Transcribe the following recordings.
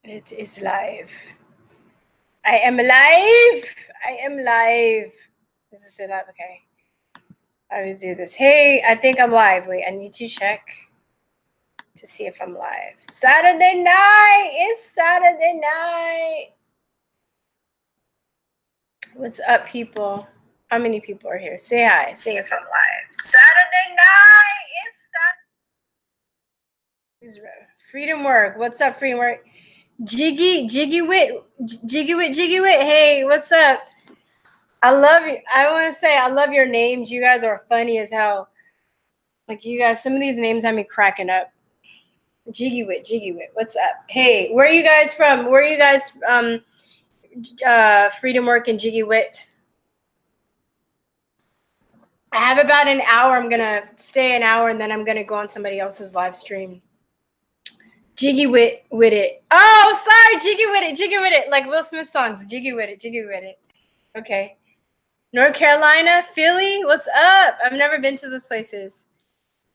It is live. I am live. I am live. Does it say live? Okay. I always do this. Hey, I think I'm live. Wait, I need to check to see if I'm live. Saturday night. It's Saturday night. What's up, people? How many people are here? Say hi. Say if I'm live. Saturday night. It's Saturday. Freedom Work. What's up, Freedom Work? Jiggy Wit. Hey, what's up? I love you. I want to say I love your names. You guys are funny as hell. Like you guys, some of these names have me cracking up. Jiggy Wit. What's up? Hey, where are you guys from? Where are you guys Freedom Work and Jiggy Wit? I have about an hour. I'm gonna stay an hour and then I'm gonna go on somebody else's live stream. Jiggy Wit it. Oh, sorry, Jiggy Wit it. Like Will Smith songs. Jiggy Wit it. Okay. North Carolina, Philly, what's up? I've never been to those places.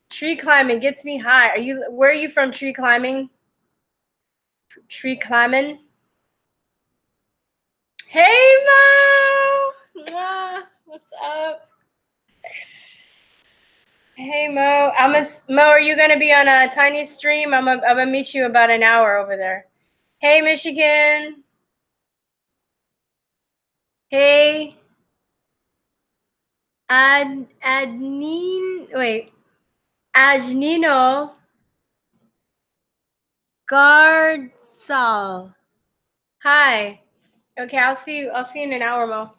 Tree climbing gets me high. Where are you from? Tree climbing? Tree climbing? Hey Mo! Mwah. What's up? Hey Mo. Mo, are you gonna be on a tiny stream? I'm gonna meet you about an hour over there. Hey Michigan. Hey. Ajnino Gardsal. Hi. Okay, I'll see you in an hour, Mo.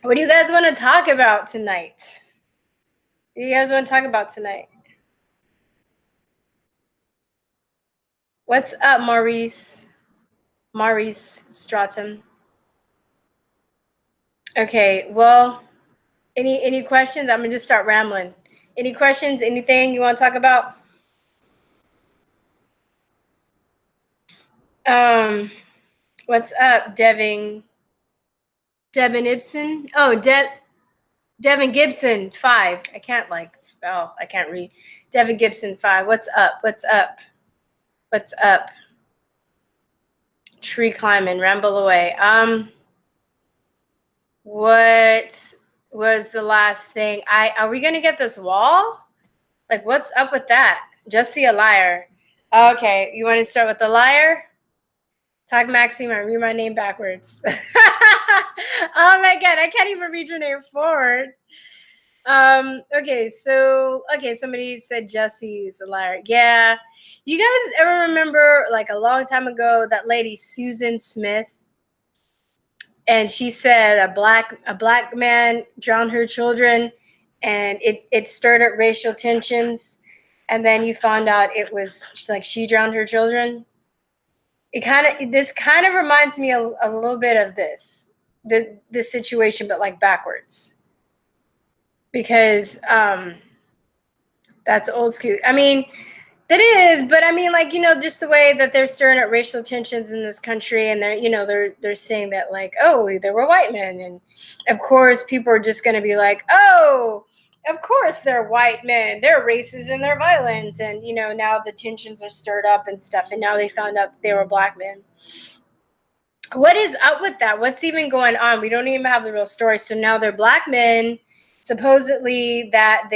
What do you guys want to talk about tonight? What do you guys want to talk about tonight? What's up, Maurice? Maurice Stratum. Okay, well, any questions? I'm gonna just start rambling. Any questions? Anything you want to talk about? What's up, Devin Ibsen? Oh, Devin Gibson 5. I can't spell. I can't read. Devin Gibson 5. What's up? Tree climbing, ramble away. What was the last thing? Are we gonna get this wall? Like, what's up with that? Just see a liar. Okay, you want to start with the liar? Talk Maxime, I read my name backwards. Oh my god, I can't even read your name forward. Okay, somebody said Jesse's a liar. Yeah. You guys ever remember, like, a long time ago, that lady Susan Smith? And she said a black man drowned her children, and it stirred up racial tensions. And then you found out it was like she drowned her children. This kind of reminds me a little bit of this situation, but like backwards. Because that's old school. I mean, that is, but I mean, like, just the way that they're stirring up racial tensions in this country, and they're saying that, like, oh, there were white men, and of course people are just going to be like, oh, of course they're white men, they're racist and they're violent, and now the tensions are stirred up and stuff, and now they found out that they were black men. What is up with that? What's even going on? We don't even have the real story. So now they're black men, supposedly, that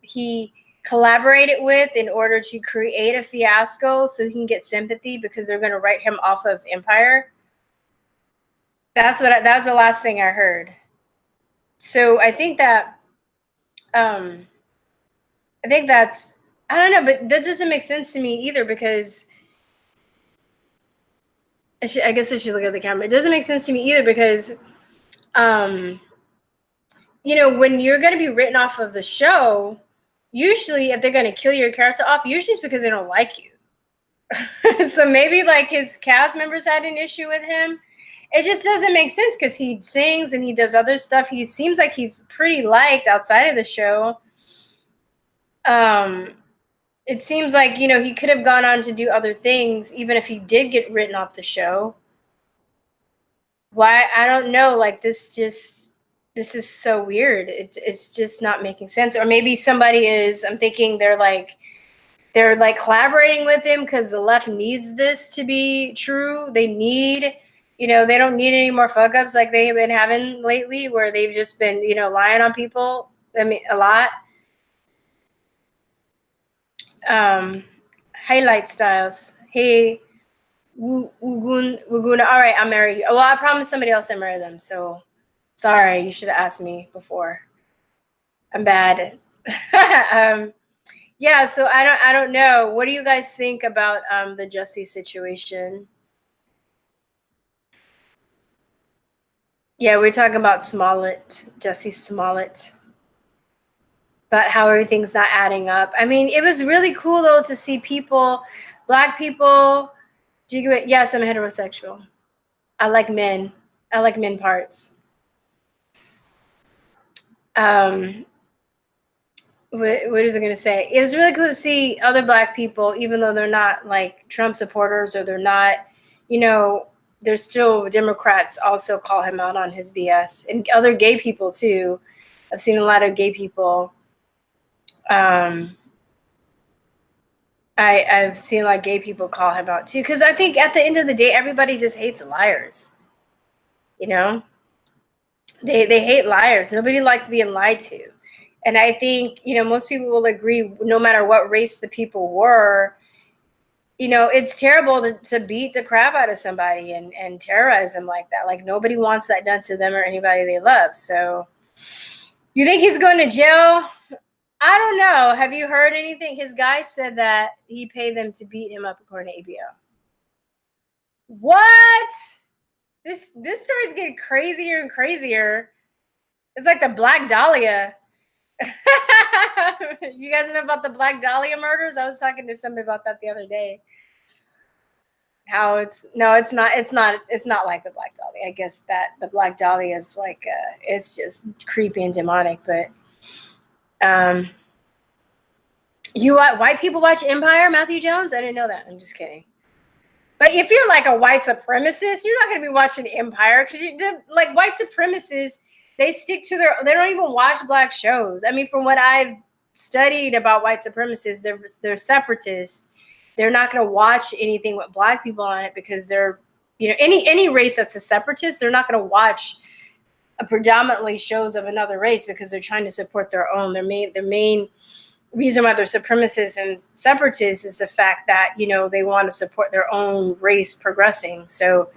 he collaborated with in order to create a fiasco so he can get sympathy because they're going to write him off of Empire. That was the last thing I heard. So I think that's, I don't know, but that doesn't make sense to me either, because I guess I should look at the camera. It doesn't make sense to me either because, when you're going to be written off of the show, usually if they're going to kill your character off, usually it's because they don't like you. So maybe like his cast members had an issue with him. It just doesn't make sense because he sings and he does other stuff. He seems like he's pretty liked outside of the show. It seems like, he could have gone on to do other things even if he did get written off the show. Why? I don't know. Like, this is so weird. It's just not making sense. Or maybe somebody is, I'm thinking they're like they're like collaborating with him because the left needs this to be true. They need, they don't need any more fuck ups like they have been having lately, where they've just been, lying on people. I mean, a lot. Highlight styles. Hey, Wuguna. All right, I'll marry you. Well, I promised somebody else I'd marry them. So sorry, you should have asked me before. I'm bad. Yeah, so I don't know. What do you guys think about the Jussie situation? Yeah, we're talking about Smollett, Jussie Smollett, about how everything's not adding up. I mean, it was really cool though to see people, Black people. Do you get it? Yes, I'm heterosexual. I like men. I like men parts. What is it going to say? It was really cool to see other Black people, even though they're not like Trump supporters, or they're not, they're still Democrats, also call him out on his BS. And other gay people too. I've seen a lot of gay people. I've seen a lot of gay people call him out too, because I think at the end of the day, everybody just hates liars. They hate liars. Nobody likes being lied to. And I think, most people will agree, no matter what race the people were, it's terrible to beat the crap out of somebody and terrorize them like that. Like, nobody wants that done to them or anybody they love. So you think he's going to jail? I don't know. Have you heard anything? His guy said that he paid them to beat him up, according to ABO. What? This story's getting crazier and crazier. It's like the Black Dahlia. You guys know about the Black Dahlia murders? I was talking to somebody about that the other day. How it's not like the Black Dahlia. I guess that the Black Dahlia is like it's just creepy and demonic. But white people watch Empire, Matthew Jones? I didn't know that. I'm just kidding. But if you're like a white supremacist, you're not going to be watching Empire, because like white supremacists, they stick to they don't even watch Black shows. I mean, from what I've studied about white supremacists, they're separatists. They're not going to watch anything with Black people on it, because they're, any race that's a separatist, they're not going to watch predominantly shows of another race, because they're trying to support their own. Their main reason why they're supremacists and separatists is the fact that, they want to support their own race progressing. So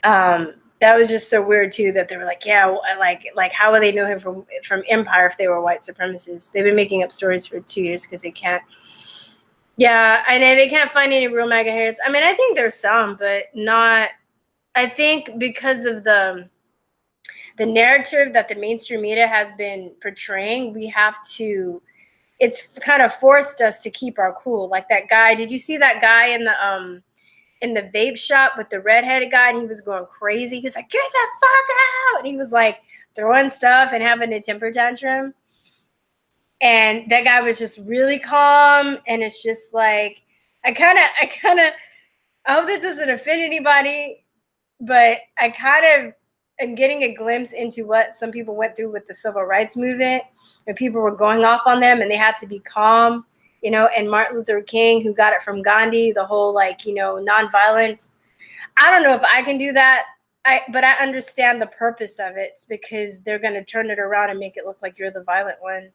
that was just so weird too, that they were like, yeah, like how would they know him from Empire if they were white supremacists? They've been making up stories for 2 years because they can't. Yeah, I know they can't find any real MAGA hairs. I mean, I think there's some, but not. I think because of the narrative that the mainstream media has been portraying, we have to. It's kind of forced us to keep our cool. Like that guy. Did you see that guy in the vape shop with the redheaded guy, and he was going crazy? He was like, "Get the fuck out!" And he was like throwing stuff and having a temper tantrum. And that guy was just really calm. And it's just like, I hope this doesn't offend anybody, but I kind of am getting a glimpse into what some people went through with the civil rights movement, and people were going off on them and they had to be calm, and Martin Luther King, who got it from Gandhi, the whole nonviolence. I don't know if I can do that. But I understand the purpose of it. It's because they're going to turn it around and make it look like you're the violent one.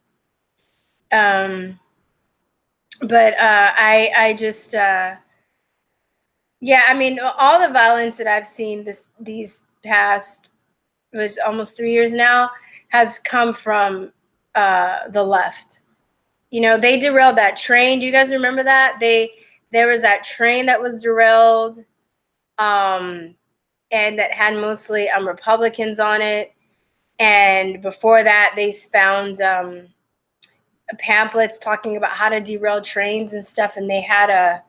But I just, yeah, I mean, all the violence that I've seen these past, it was almost 3 years now, has come from the left. They derailed that train. Do you guys remember that? There was that train that was derailed, and that had mostly Republicans on it. And before that, they found pamphlets talking about how to derail trains and stuff. And they had a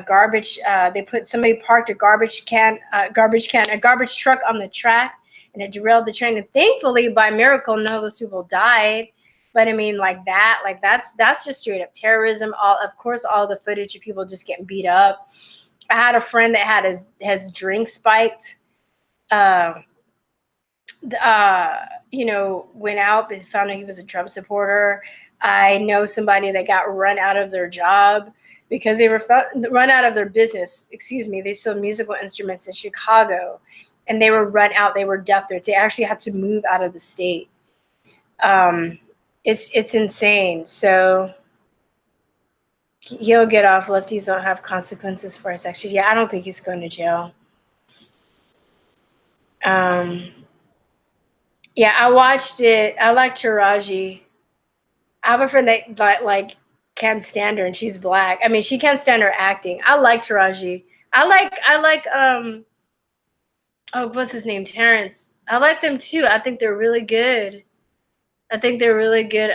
garbage. Somebody parked a garbage truck on the track, and it derailed the train. And thankfully, by miracle, none of those people died. But I mean, that's just straight up terrorism. Of course, all the footage of people just getting beat up. I had a friend that had his drink spiked. Went out, but found out he was a Trump supporter. I know somebody that got run out of their job because they were run out of their business. Excuse me. They sold musical instruments in Chicago, and they were run out. They were death threats. They actually had to move out of the state. It's insane. So he'll get off. Lefties don't have consequences for his actions. Yeah, I don't think he's going to jail. Yeah, I watched it. I like Taraji. I have a friend that like can't stand her, and she's black. I mean, she can't stand her acting. I like Taraji. I like oh, what's his name? Terrence. I like them too. I think they're really good. I think they're really good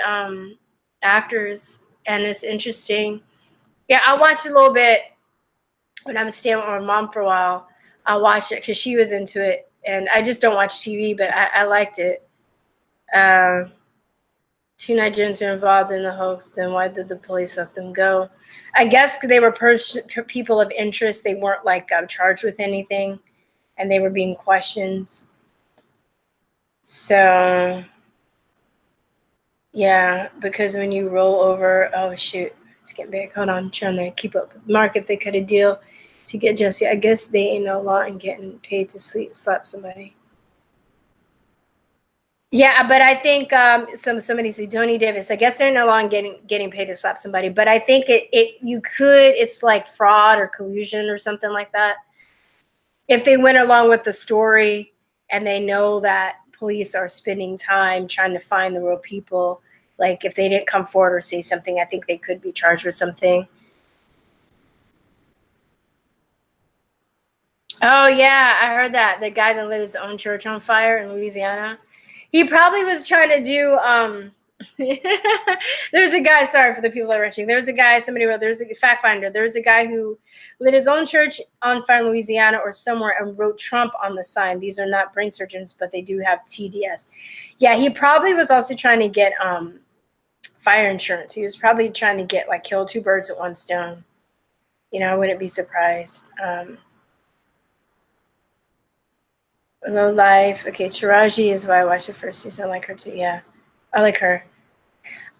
actors, and it's interesting. Yeah, I watched a little bit when I was staying with my mom for a while. I watched it because she was into it, and I just don't watch TV, but I liked it. Two Nigerians are involved in the hoax, then why did the police let them go? I guess they were people of interest. They weren't like charged with anything, and they were being questioned. So, yeah, because when you roll over, oh shoot, let's get back. Hold on, I'm trying to keep up with Mark. If they cut a deal to get Jesse, I guess they ain't no law in getting paid to slap somebody. Yeah, but I think somebody said Tony Davis. I guess they're no longer getting paid to slap somebody, but I think it's like fraud or collusion or something like that. If they went along with the story and they know that police are spending time trying to find the real people, like if they didn't come forward or say something, I think they could be charged with something. Oh yeah, I heard that. The guy that lit his own church on fire in Louisiana. He probably was trying to do there's a guy, sorry for the people that are watching. There's a guy, somebody wrote, there's a fact finder. There's a guy who lit his own church on fire in Louisiana or somewhere and wrote Trump on the sign. These are not brain surgeons, but they do have TDS. Yeah, he probably was also trying to get fire insurance. He was probably trying to get like kill two birds with one stone. You know, I wouldn't be surprised. Low life. Okay, Taraji is why I watched the first season. I like her too. Yeah, I like her.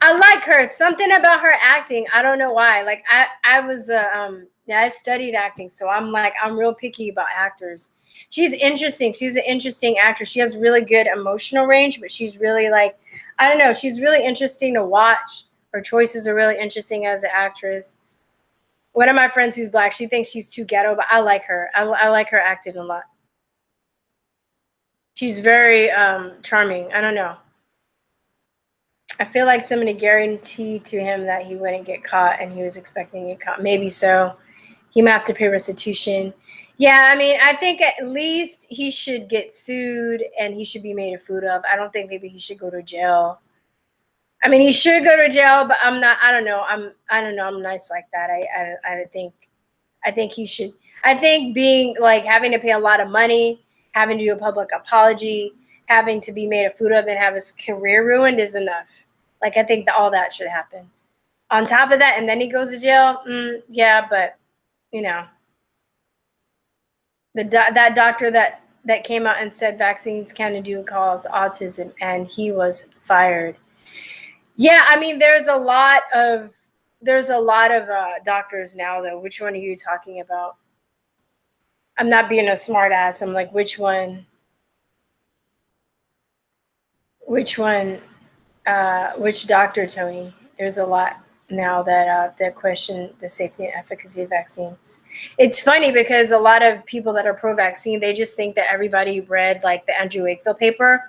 I like her. Something about her acting. I don't know why. Like I was yeah, I studied acting, so I'm real picky about actors. She's interesting. She's an interesting actress. She has really good emotional range, but she's really like, I don't know. She's really interesting to watch. Her choices are really interesting as an actress. One of my friends who's black, she thinks she's too ghetto, but I like her. I like her acting a lot. She's very charming. I don't know. I feel like somebody guaranteed to him that he wouldn't get caught, and he was expecting to get caught. Maybe so. He might have to pay restitution. Yeah, I mean, I think at least he should get sued and he should be made a fool of. I don't think maybe he should go to jail. I mean, he should go to jail, but I'm not. I don't know. I'm nice like that. I think he should. I think being like having to pay a lot of money, having to do a public apology, having to be made a fool of, and have his career ruined is enough. Like I think that all that should happen. On top of that, and then he goes to jail. Yeah, but you know, that doctor that came out and said vaccines can do cause autism, and he was fired. Yeah, I mean, there's a lot of doctors now, though. Which one are you talking about? I'm not being a smart ass. I'm like, which one? Which one? Which doctor, Tony? There's a lot now that question the safety and efficacy of vaccines. It's funny because a lot of people that are pro-vaccine, they just think that everybody read like the Andrew Wakefield paper,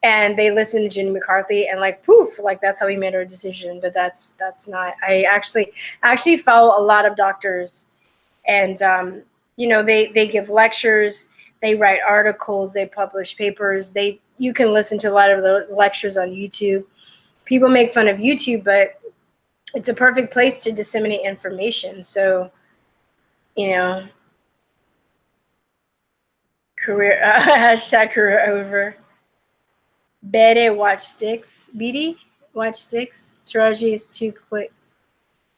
and they listen to Jenny McCarthy and like poof, like that's how we made our decision. But that's not. I actually follow a lot of doctors, and you know, they give lectures, they write articles, they publish papers. You can listen to a lot of the lectures on YouTube. People make fun of YouTube, but it's a perfect place to disseminate information. So, you know, hashtag career over. Bede watch sticks. BD watch sticks. Taraji is too quick.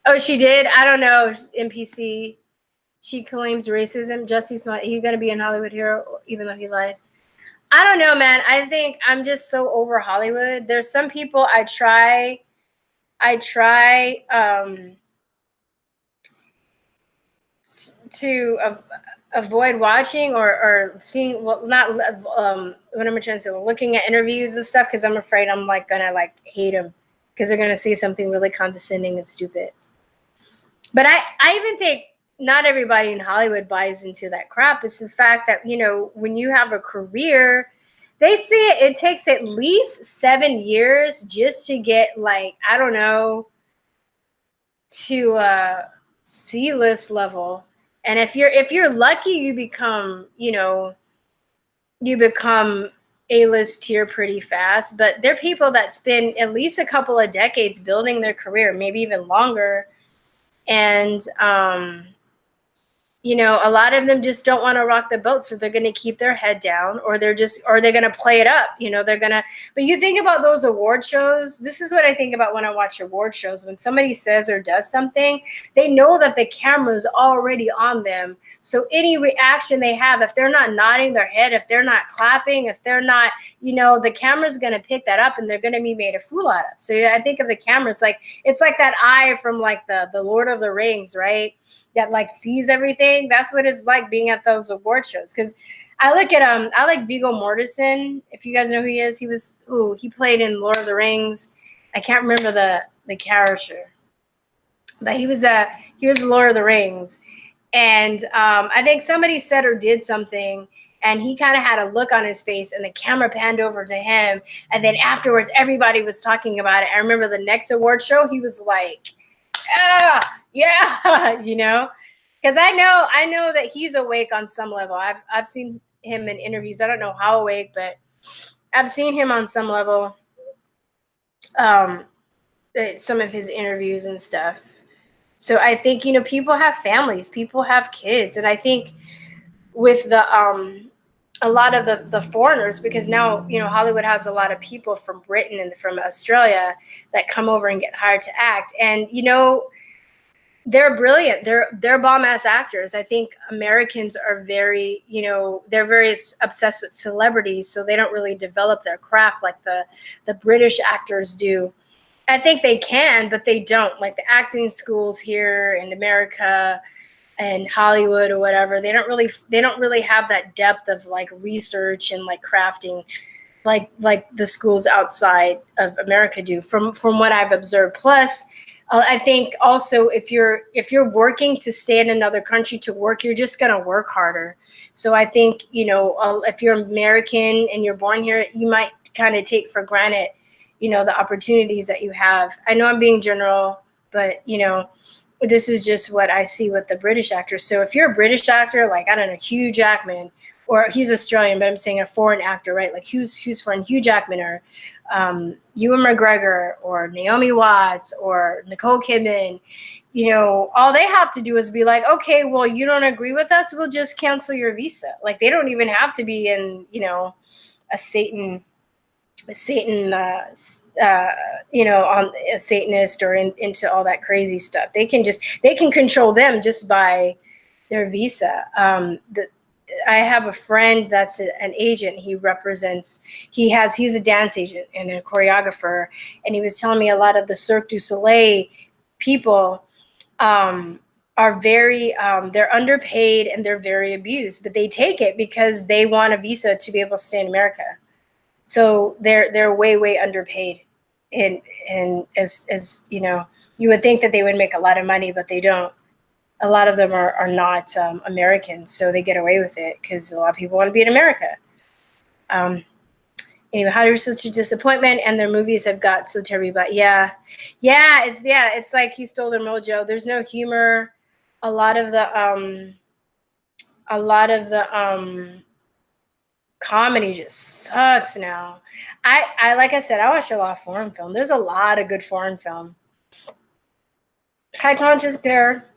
Oh, she did? I don't know. NPC. She claims racism. Jesse's not. He's gonna be in Hollywood Hero, even though he lied. I don't know, man. I think I'm just so over Hollywood. There's some people I try I try to avoid watching or seeing, well, not what am I trying to say, looking at interviews and stuff, because I'm afraid I'm like gonna like hate them because they're gonna say something really condescending and stupid. But I even think not everybody in Hollywood buys into that crap. It's the fact that, you know, when you have a career, they say it takes at least 7 years just to get, like, I don't know, to C-list level. And if you're lucky, you become, you know, you become A-list tier pretty fast. But there are people that spend at least a couple of decades building their career, maybe even longer. And you know, a lot of them just don't want to rock the boat, so they're going to keep their head down, or they're going to play it up. You know, they're going to, but you think about those award shows. This is what I think about when I watch award shows. When somebody says or does something, they know that the camera's already on them. So any reaction they have, if they're not nodding their head, if they're not clapping, if they're not, you know, the camera's going to pick that up and they're going to be made a fool out of. So I think of the camera, it's like that eye from like the Lord of the Rings, right? That like sees everything. That's what it's like being at those award shows. Because I like Viggo Mortensen. If you guys know who he is, he played in Lord of the Rings. I can't remember the character, but he was Lord of the Rings. And I think somebody said or did something, and he kind of had a look on his face, and the camera panned over to him. And then afterwards, everybody was talking about it. I remember the next award show, he was like, yeah, you know, because I know that he's awake on some level. I've seen him in interviews. I don't know how awake, but I've seen him on some level. Some of his interviews and stuff. So I think, you know, people have families, people have kids, and I think with the a lot of the foreigners, because now, you know, Hollywood has a lot of people from Britain and from Australia that come over and get hired to act, and you know, they're brilliant. They're bomb ass actors. I think Americans are very, you know, they're very obsessed with celebrities, so they don't really develop their craft like the British actors do. I think they can, but they don't. Like the acting schools here in America and Hollywood or whatever, they don't really have that depth of like research and like crafting like the schools outside of America do, from what I've observed. Plus, I think also if you're working to stay in another country to work, you're just gonna work harder. So I think, you know, if you're American and you're born here, you might kind of take for granted, you know, the opportunities that you have. I know I'm being general, but you know, this is just what I see with the British actors. So if you're a British actor, like, I don't know, Hugh Jackman, or he's Australian, but I'm saying a foreign actor, right? Like who's foreign? Hugh Jackman, or Ewan McGregor, or Naomi Watts, or Nicole Kidman. You know, all they have to do is be like, okay, well, you don't agree with us, we'll just cancel your visa. Like they don't even have to be in, you know, a Satan you know, on a Satanist or into all that crazy stuff. They can control them just by their visa. I have a friend that's an agent. He's a dance agent and a choreographer, and he was telling me a lot of the Cirque du Soleil people are very they're underpaid and they're very abused, but they take it because they want a visa to be able to stay in America. So they're way underpaid, and as you know, you would think that they would make a lot of money, but they don't. A lot of them are not Americans, so they get away with it because a lot of people want to be in America. Anyway, Hollywood's such a disappointment, and their movies have got so terrible. But it's like he stole their mojo. There's no humor. A lot of the comedy just sucks now. I like I said, I watch a lot of foreign film. There's a lot of good foreign film. High Conscious Pair.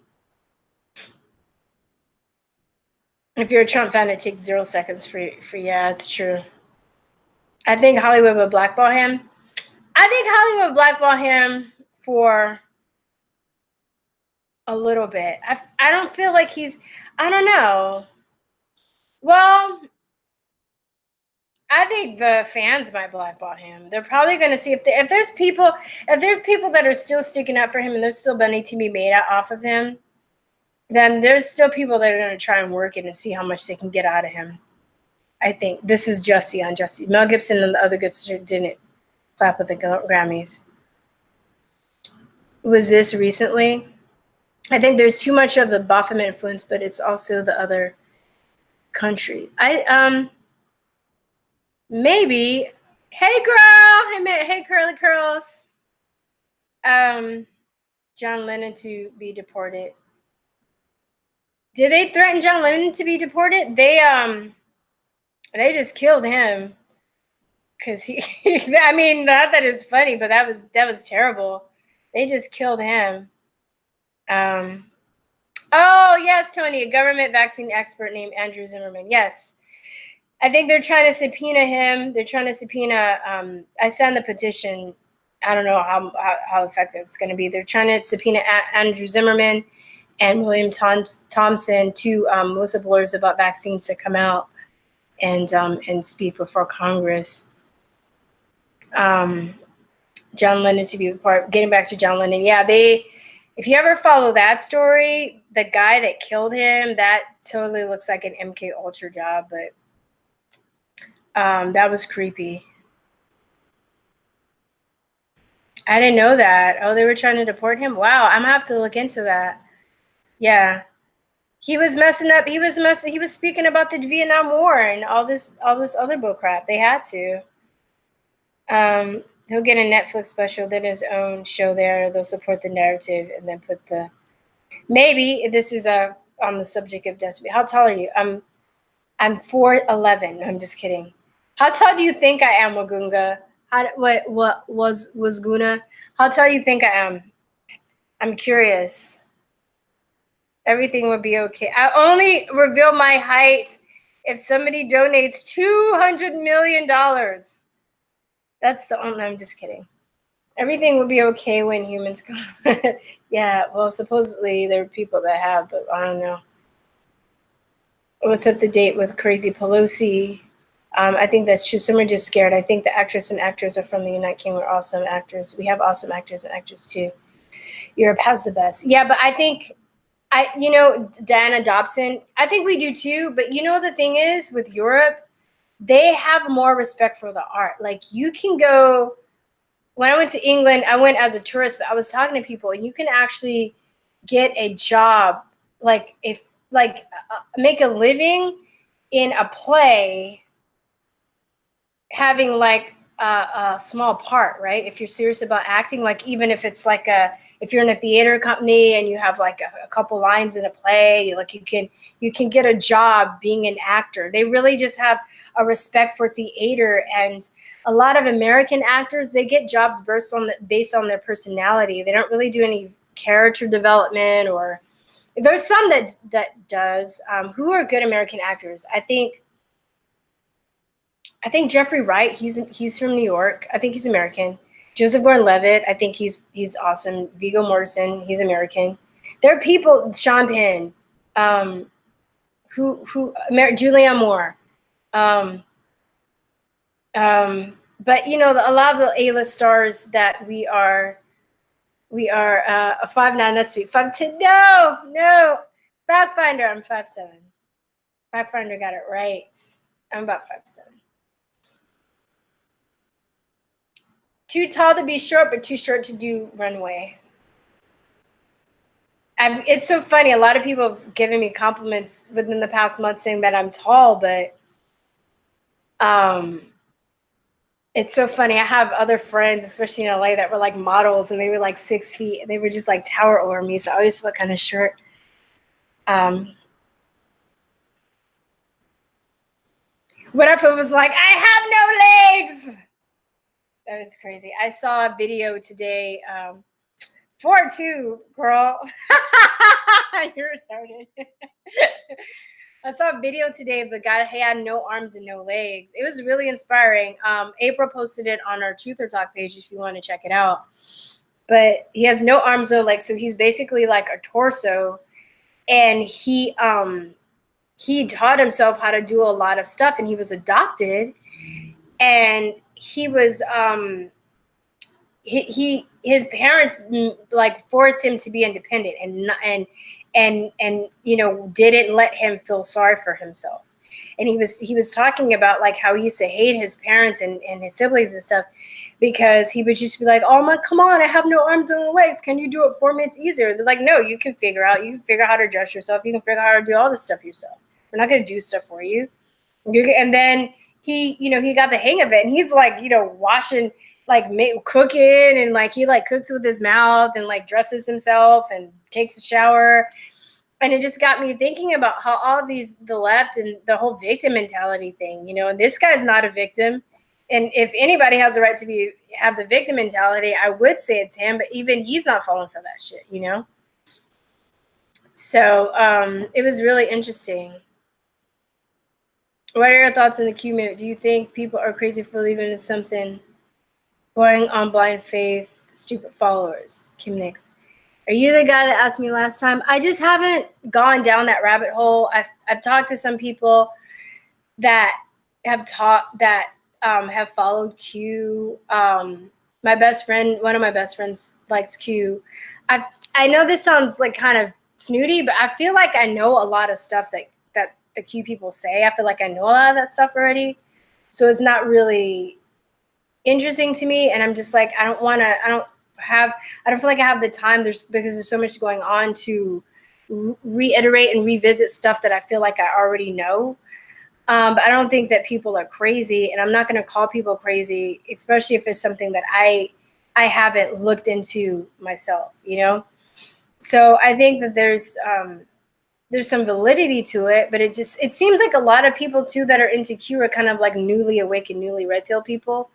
If you're a Trump fan, it takes 0 seconds for yeah, it's true. I think Hollywood would blackball him. I think Hollywood would blackball him for a little bit. I don't feel like I don't know. Well, I think the fans might blackball him. They're probably going to see if there's people that are still sticking up for him and there's still money to be made off of him, then there's still people that are going to try and work it and see how much they can get out of him. I think this is Jussie on Jussie. Mel Gibson and the other good didn't clap with the Grammys. Was this recently? I think there's too much of the Baphomet influence, but it's also the other country. Maybe. Hey girl, hey curly curls. John Lennon to be deported. Did they threaten John Lennon to be deported? They just killed him. Cause he I mean, not that it's funny, but that was terrible. They just killed him. Oh yes, Tony, a government vaccine expert named Andrew Zimmerman. Yes. I think they're trying to subpoena him. They're trying to subpoena. I signed the petition. I don't know how effective it's going to be. They're trying to subpoena Andrew Zimmerman and William Thompson, two whistleblowers about vaccines, to come out and speak before Congress. John Lennon to be part. Getting back to John Lennon, yeah, if you ever follow that story, the guy that killed him, that totally looks like an MK Ultra job, but. That was creepy. I didn't know that. Oh, they were trying to deport him? Wow, I'm gonna have to look into that. Yeah. He was messing up. He was speaking about the Vietnam War and all this other bullcrap. They had to. He'll get a Netflix special, then his own show there. They'll support the narrative and then put the maybe this is on the subject of destiny. How tall are you? I'm 4'11". I'm just kidding. How tall do you think I am, Wagunga? What was Guna? How tall do you think I am? I'm curious. Everything would be okay. I only reveal my height if somebody donates $200 million. That's the only. I'm just kidding. Everything will be okay when humans go. Yeah, well, supposedly there are people that have, but I don't know. What's up to date with Crazy Pelosi? I think that's true. Some are just scared. I think the actress and actors are from the United Kingdom. We're awesome actors. We have awesome actors and actors too. Europe has the best. Yeah, but I think Diana Dobson, I think we do too. But the thing is with Europe, they have more respect for the art. Like you can go, when I went to England, I went as a tourist, but I was talking to people and you can actually get a job, make a living in a play having like a small part, right? If you're serious about acting, like even if it's like if you're in a theater company and you have like a couple lines in a play, like you can get a job being an actor. They really just have a respect for theater, and a lot of American actors, they get jobs based on their personality. They don't really do any character development, or there's some that does. Who are good American actors? I think Jeffrey Wright, he's from New York. I think he's American. Joseph Gordon-Levitt, I think he's awesome. Viggo Mortensen, he's American. There are people, Sean Penn, Julianne Moore. But a lot of the A-list stars that we are a 5'9", that's sweet. 5'10", no. Factfinder, I'm 5'7". Factfinder got it right. I'm about 5'7". Too tall to be short, but too short to do runway. It's so funny. A lot of people have given me compliments within the past month saying that I'm tall, but it's so funny. I have other friends, especially in LA, that were like models and they were like 6 feet. They were just like tower over me. So I always felt kind of short. What if it was like, I have no legs? That was crazy. I saw a video today. 4'2", girl. You're retarded. I saw a video today of the guy that had no arms and no legs. It was really inspiring. April posted it on our Truth or Talk page if you want to check it out. But he has no arms, no legs, so he's basically like a torso. And he taught himself how to do a lot of stuff, and he was adopted. and he was his parents like forced him to be independent and you know, didn't let him feel sorry for himself. And he was talking about like how he used to hate his parents and his siblings and stuff because he would just be like, oh my, come on, I have no arms and no legs, can you do it for me? It's easier. They're like, no, you can figure out how to dress yourself, you can figure out how to do all this stuff yourself. We're not going to do stuff for you. And then he, you know, he got the hang of it, and he's like, you know, washing, like cooking, and like he like cooks with his mouth and like dresses himself and takes a shower. And it just got me thinking about how all these, the left and the whole victim mentality thing, you know, and this guy's not a victim. And if anybody has a right to have the victim mentality, I would say it's him, but even he's not falling for that shit, you know? So it was really interesting. What are your thoughts on the Q movement? Do you think people are crazy for believing in something, going on blind faith, stupid followers? Kim Nix. Are you the guy that asked me last time? I just haven't gone down that rabbit hole. I've talked to some people that have have followed Q. My best friend, one of my best friends, likes Q. I know this sounds like kind of snooty, but I feel like I know a lot of stuff that the Q people say. I feel like I know a lot of that stuff already, so it's not really interesting to me. And I'm just like, I don't feel like I have the time. Because there's so much going on to reiterate and revisit stuff that I feel like I already know. But I don't think that people are crazy, and I'm not going to call people crazy, especially if it's something that I haven't looked into myself, you know? So I think that there's some validity to it, but it seems like a lot of people too that are into Q are kind of like newly awakened, newly red pill people.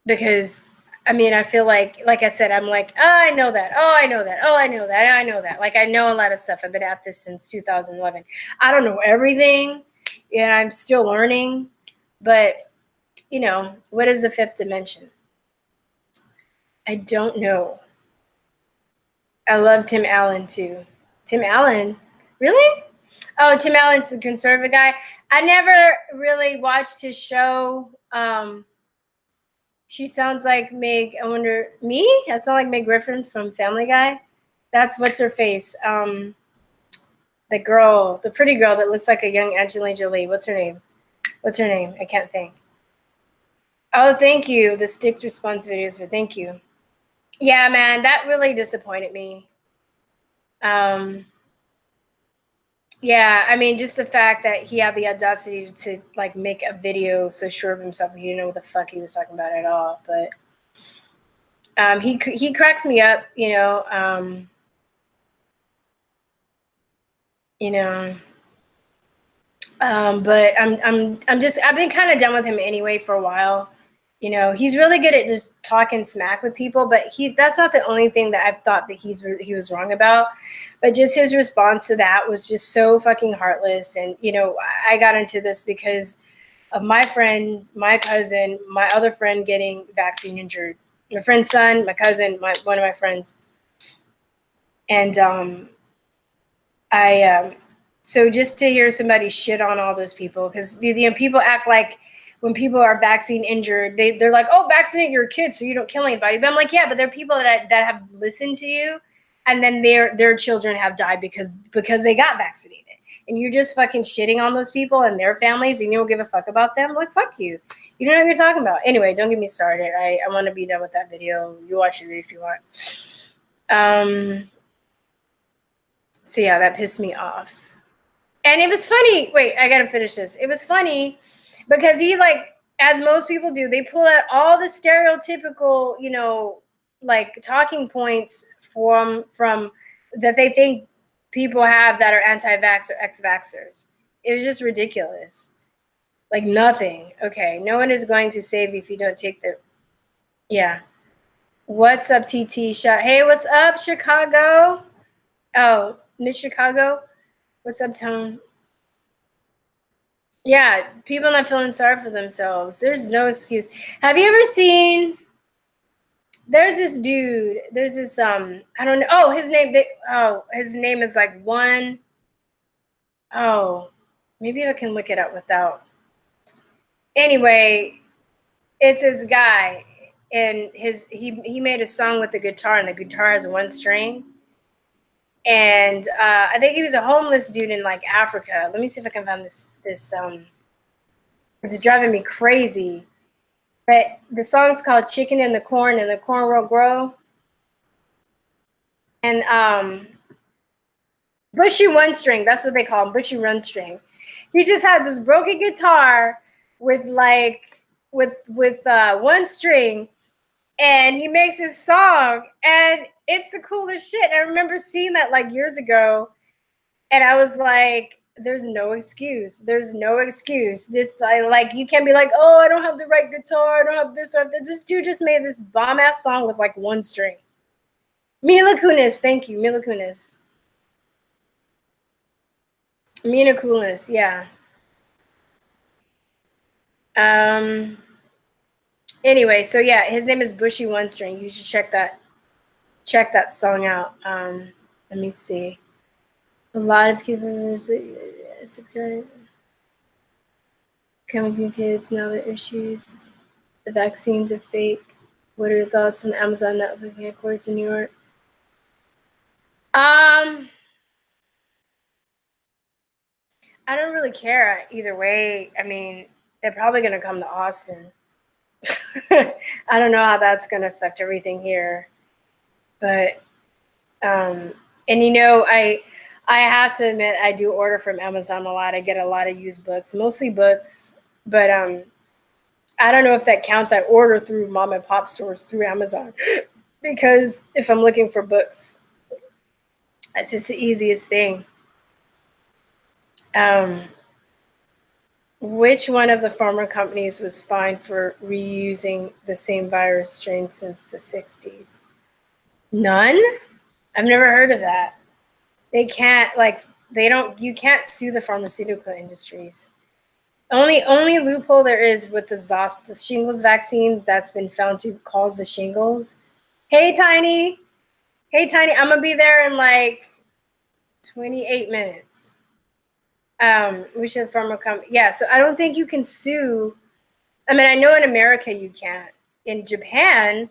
Because I mean, I feel like I said, I'm like, oh, I know that. Oh, I know that. Oh, I know that. I know that. Like, I know a lot of stuff. I've been at this since 2011. I don't know everything, and I'm still learning, but you know, what is the fifth dimension? I don't know. I love Tim Allen too. Tim Allen? Really? Oh, Tim Allen's a conservative guy. I never really watched his show. She sounds like Meg. I wonder, me? I sound like Meg Griffin from Family Guy. That's what's her face. The girl, the pretty girl that looks like a young Angelina Jolie. What's her name? I can't think. Oh, thank you. The Sticks response videos for thank you. Yeah, man, that really disappointed me. Yeah, I mean, just the fact that he had the audacity to like make a video so sure of himself, he didn't know what the fuck he was talking about at all. But he cracks me up, you know. You know. But I've been kind of done with him anyway for a while. You know, he's really good at just talking smack with people, but that's not the only thing that I've thought that he was wrong about. But just his response to that was just so fucking heartless. And, you know, I got into this because of my friend, my cousin, my other friend getting vaccine injured. My friend's son, my cousin, one of my friends. And so just to hear somebody shit on all those people, because you know, people act like when people are vaccine injured, they're like, oh, vaccinate your kids so you don't kill anybody. But I'm like, yeah, but there are people that have listened to you, and then their children have died because they got vaccinated. And you're just fucking shitting on those people and their families, and you don't give a fuck about them. Like, fuck you. You don't know what you're talking about. Anyway, don't get me started. I want to be done with that video. You watch it if you want. So yeah, that pissed me off. And it was funny. Wait, I gotta finish this. It was funny because he, like, as most people do, they pull out all the stereotypical, you know, like talking points from that they think people have that are anti-vax or ex-vaxxers. It was just ridiculous. Like nothing. Okay, no one is going to save you if you don't take the. Yeah. What's up, TT Shot? Hey, what's up, Chicago? Oh, Miss Chicago. What's up, Tone? Yeah, people not feeling sorry for themselves. There's no excuse. Have you ever seen? There's this dude. There's this I don't know. Oh, his name is like one. Oh, maybe I can look it up without. Anyway, it's this guy, and he made a song with the guitar, and the guitar has one string. And I think he was a homeless dude in like Africa. Let me see if I can find this. This is driving me crazy. But the song's called "Chicken in the Corn," and the corn will grow. And Bushy One String, that's what they call him, Bushy One String. He just had this broken guitar with one string, and he makes his song, and it's the coolest shit. I remember seeing that like years ago, and I was like, there's no excuse. There's no excuse. This like you can't be like, oh, I don't have the right guitar, I don't have this or that. This dude just made this bomb ass song with like one string. Mila Kunis, thank you, Mila Kunis. Mila Kunis, yeah. Anyway, so yeah, his name is Bushy One String. You should check that song out. Let me see. A lot of people coming to kids now their issues. The vaccines are fake. What are your thoughts on Amazon not looking at courts in New York? I don't really care either way. I mean, they're probably gonna come to Austin. I don't know how that's gonna affect everything here, but and you know, I have to admit I do order from Amazon a lot. I get a lot of used books, mostly books, but I don't know if that counts. I order through mom and pop stores through Amazon because if I'm looking for books, that's just the easiest thing. Which one of the pharma companies was fined for reusing the same virus strain since the 60s? None? I've never heard of that. They can't, like, you can't sue the pharmaceutical industries. Only loophole there is with the shingles vaccine that's been found to cause the shingles. Hey, Tiny. Hey, Tiny. I'm going to be there in like 28 minutes. We should pharma company. Yeah, so I don't think you can sue. I mean, I know in America you can't. In Japan,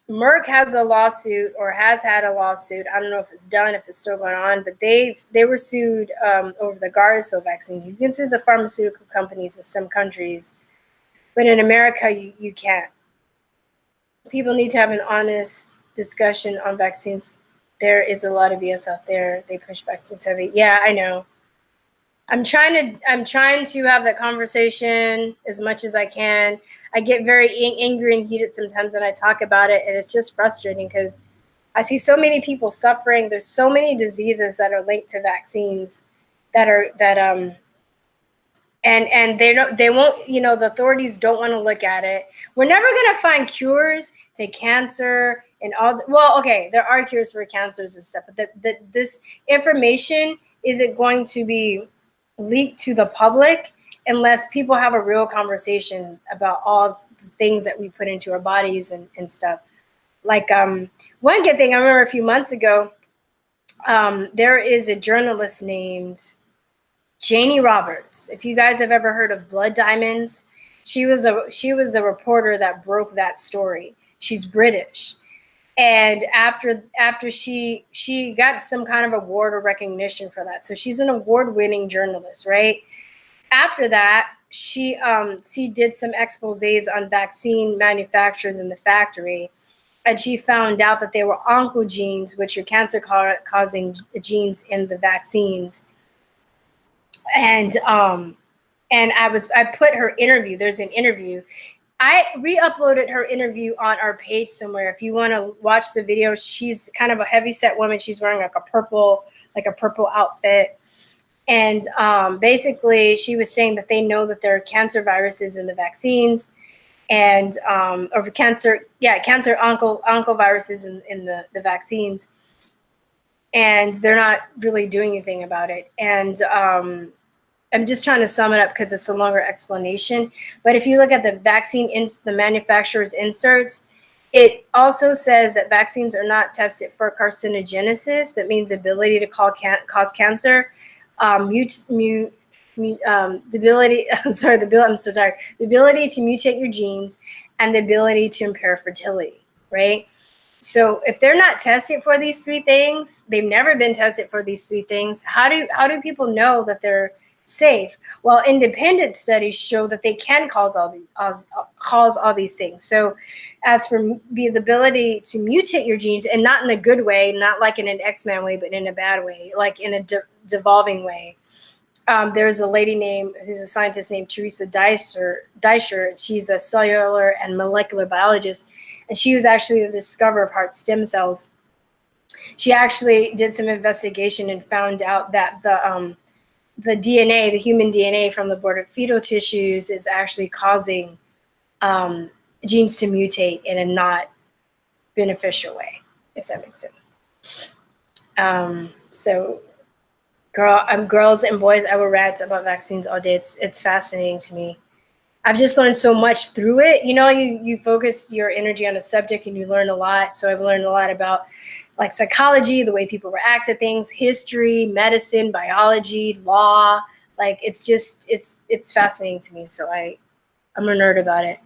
Merck has a lawsuit or has had a lawsuit. I don't know if it's done, if it's still going on, but they were sued over the Gardasil vaccine. You can sue the pharmaceutical companies in some countries, but in America, you can't. People need to have an honest discussion on vaccines. There is a lot of BS out there. They push vaccines heavy. Yeah, I know. I'm trying to have that conversation as much as I can. I get very angry and heated sometimes when I talk about it, and it's just frustrating because I see so many people suffering. There's so many diseases that are linked to vaccines and they won't, you know, the authorities don't want to look at it. We're never going to find cures to cancer and well, okay, there are cures for cancers and stuff, but this information isn't going to be leaked to the public unless people have a real conversation about all the things that we put into our bodies and stuff. Like one good thing I remember a few months ago, there is a journalist named Janie Roberts. If you guys have ever heard of Blood Diamonds, she was a reporter that broke that story. She's British. And after she got some kind of award or recognition for that. So she's an award-winning journalist, right? After that, she did some exposés on vaccine manufacturers in the factory, and she found out that they were oncogenes, which are cancer-causing genes in the vaccines. And I put her interview. There's an interview. I re-uploaded her interview on our page somewhere. If you want to watch the video, she's kind of a heavy-set woman. She's wearing like a purple outfit. And basically, she was saying that they know that there are cancer viruses in the vaccines, and or cancer oncoviruses in the vaccines, and they're not really doing anything about it. And I'm just trying to sum it up because it's a longer explanation. But if you look at the the manufacturer's inserts, it also says that vaccines are not tested for carcinogenesis. That means ability to cause cancer. the ability. I'm sorry, I'm so tired. The ability to mutate your genes and the ability to impair fertility, right? So if they're not tested for these three things, they've never been tested for these three things. How do people know that they're safe? Well, independent studies show that they can cause all these things. So as for the ability to mutate your genes, and not in a good way, not like in an X-Men way, but in a bad way, like in a devolving way. There's a lady who's a scientist named Teresa Deisher. She's a cellular and molecular biologist, and she was actually the discoverer of heart stem cells. She actually did some investigation and found out that the DNA, the human DNA from the aborted fetal tissues, is actually causing genes to mutate in a not beneficial way, if that makes sense. So girls and boys, I will rant about vaccines all day. It's fascinating to me. I've just learned so much through it. You know, you focus your energy on a subject and you learn a lot. So I've learned a lot about like psychology, the way people react to things, history, medicine, biology, law. Like it's fascinating to me. So I'm a nerd about it.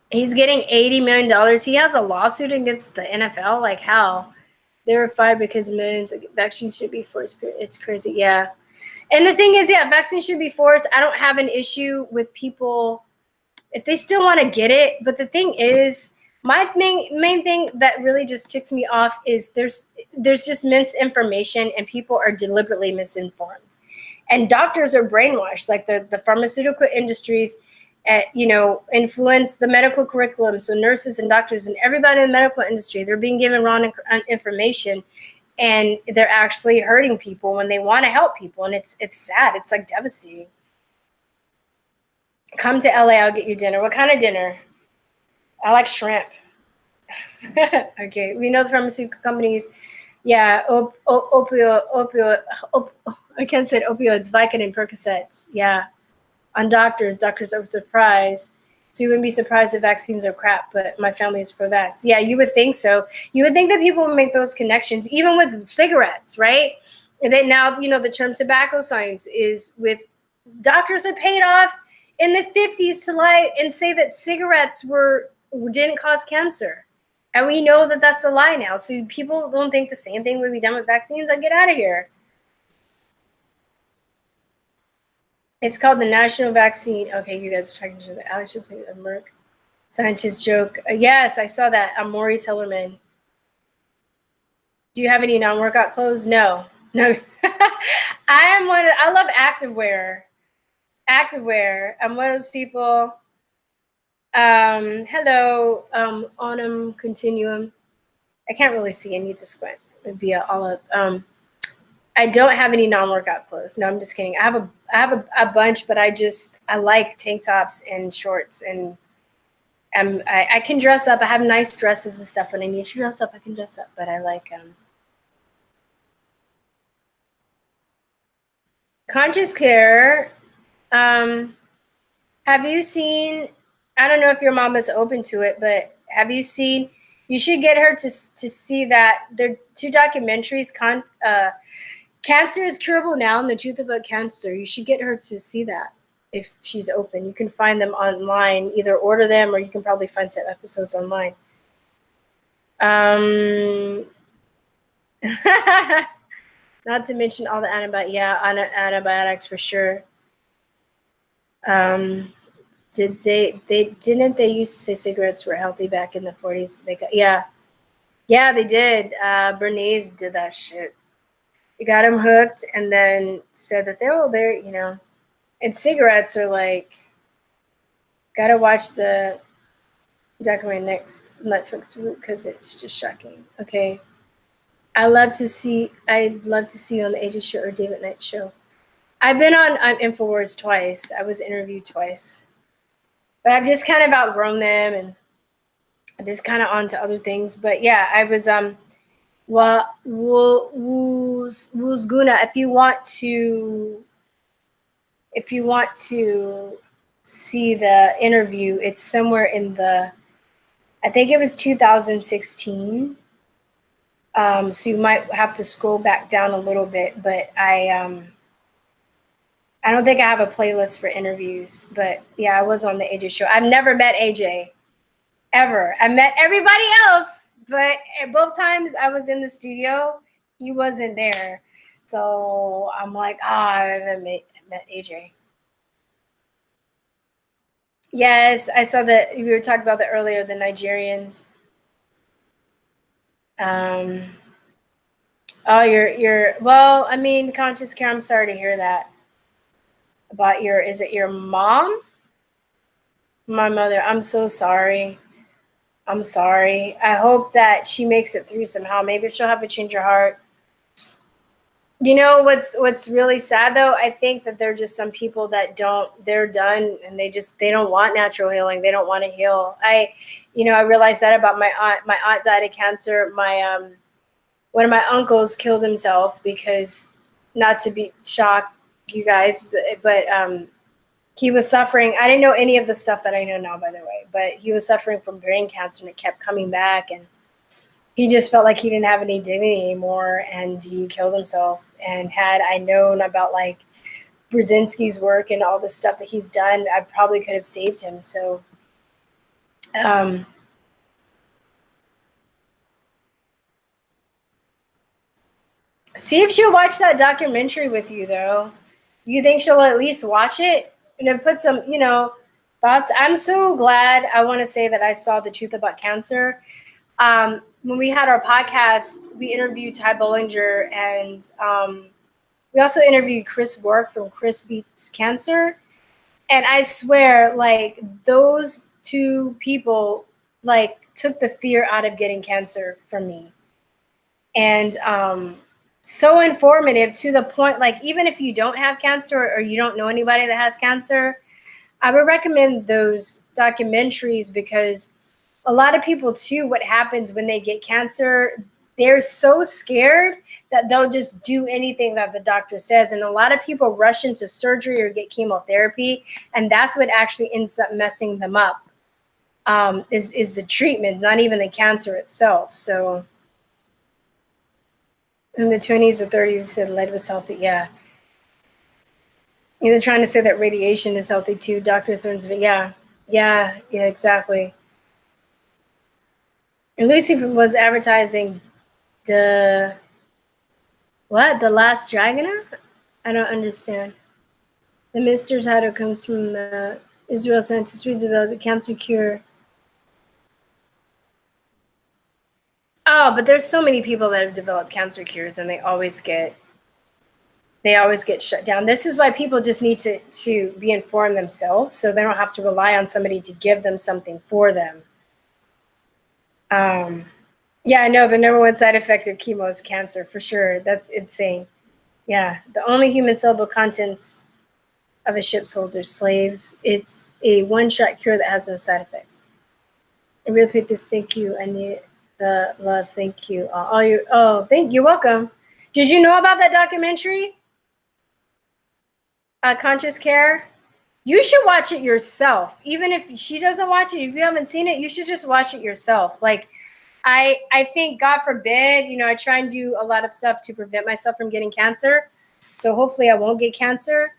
He's getting $80 million. He has a lawsuit against the NFL. Like how? They were fired because millions of vaccines should be forced. It's crazy. Yeah. And the thing is, yeah, vaccines should be forced. I don't have an issue with people if they still want to get it. But the thing is, my main thing that really just ticks me off is there's just misinformation and people are deliberately misinformed. And doctors are brainwashed, like the pharmaceutical industries influence the medical curriculum. So nurses and doctors and everybody in the medical industry, they're being given wrong information, and they're actually hurting people when they want to help people. And it's sad. It's like devastating. Come to LA, I'll get you dinner. What kind of dinner? I like shrimp. Okay, we know the pharmaceutical companies. Yeah, I can't say opioids, Vicodin, Percocets. Yeah. On doctors are surprised. So you wouldn't be surprised if vaccines are crap, but my family is pro-vax. Yeah, you would think so. You would think that people would make those connections, even with cigarettes, right? And then now, the term tobacco science is with doctors are paid off in the 50s to lie and say that cigarettes didn't cause cancer. And we know that that's a lie now. So people don't think the same thing would be done with vaccines. Like, get out of here. It's called the National Vaccine. Okay, you guys are talking to the Alex Merck scientist joke. Yes, I saw that. I'm Maurice Hillerman. Do you have any non-workout clothes? No. I love activewear. I'm one of those people. Hello, Autumn Continuum. I can't really see. I need to squint. It'd be all up. I don't have any non-workout clothes. No, I'm just kidding. I have a bunch, but I like tank tops and shorts, and I can dress up. I have nice dresses and stuff. When I need to dress up, I can dress up. But I like Conscious Care. Have you seen? I don't know if your mom is open to it, but have you seen? You should get her to see that there are 2 documentaries. Cancer is Curable Now and The Truth About Cancer. You should get her to see that if she's open. You can find them online, either order them or you can probably find some episodes online. Not to mention all the antibiotics for sure. Didn't they used to say cigarettes were healthy back in the 40s? Yeah, they did. Bernays did that shit. You got them hooked and then said that they're, and cigarettes are like, gotta watch the documentary next Netflix because it's just shocking. Okay. I'd love to see you on the AJ Show or David Knight Show. I've been on InfoWars twice. I was interviewed twice. But I've just kind of outgrown them and I'm just kind of on to other things. But yeah, I was Wuzguna, if you want to see the interview, it's somewhere in I think it was 2016. So you might have to scroll back down a little bit, but I don't think I have a playlist for interviews, but yeah, I was on the AJ show. I've never met AJ ever. I met everybody else, but both times I was in the studio, he wasn't there. So I'm like, I haven't met AJ. Yes, I saw that we were talking about that earlier, the Nigerians. Oh, you're well, I mean, Conscious Care, I'm sorry to hear that. About is it your mom? My mother. I'm so sorry. I'm sorry. I hope that she makes it through somehow. Maybe she'll have a change of heart. You know what's really sad though? I think that there are just some people that they're done and they don't want natural healing. They don't want to heal. I realized that about my aunt. My aunt died of cancer. My one of my uncles killed himself because, not to be shocked, you guys, but he was suffering. I didn't know any of the stuff that I know now, by the way, but he was suffering from brain cancer and it kept coming back, and he just felt like he didn't have any dignity anymore, and he killed himself. And had I known about like Brzezinski's work and all the stuff that he's done, I probably could have saved him. So see if she'll watch that documentary with you, though. You think she'll at least watch it and then put some, thoughts? I'm so glad. I want to say that I saw The Truth About Cancer. When we had our podcast, we interviewed Ty Bollinger, and we also interviewed Chris Work from Chris Beats Cancer. And I swear, like, those two people, like, took the fear out of getting cancer from me. And so informative, to the point, like, even if you don't have cancer or you don't know anybody that has cancer, I would recommend those documentaries, because a lot of people too, what happens when they get cancer, they're so scared that they'll just do anything that the doctor says. And a lot of people rush into surgery or get chemotherapy, and that's what actually ends up messing them up, is the treatment, not even the cancer itself. So in the 20s or 30s, they said lead was healthy. Yeah. They're trying to say that radiation is healthy too. Doctors, yeah, exactly. And Lucy was advertising the Last Dragoner? I don't understand. The Mr. title comes from the Israel Scientist reads about the cancer cure. Oh, but there's so many people that have developed cancer cures, and they always get shut down. This is why people just need to be informed themselves, so they don't have to rely on somebody to give them something for them. Yeah, I know the number one side effect of chemo is cancer, for sure. That's insane. Yeah, the only human sellable contents of a ship's holds are slaves. It's a one-shot cure that has no side effects. I really appreciate this. Thank you. I need the love. Thank you. You're welcome. Did you know about that documentary? Conscious Care? You should watch it yourself. Even if she doesn't watch it, if you haven't seen it, you should just watch it yourself. Like, I think, God forbid, I try and do a lot of stuff to prevent myself from getting cancer. So hopefully I won't get cancer.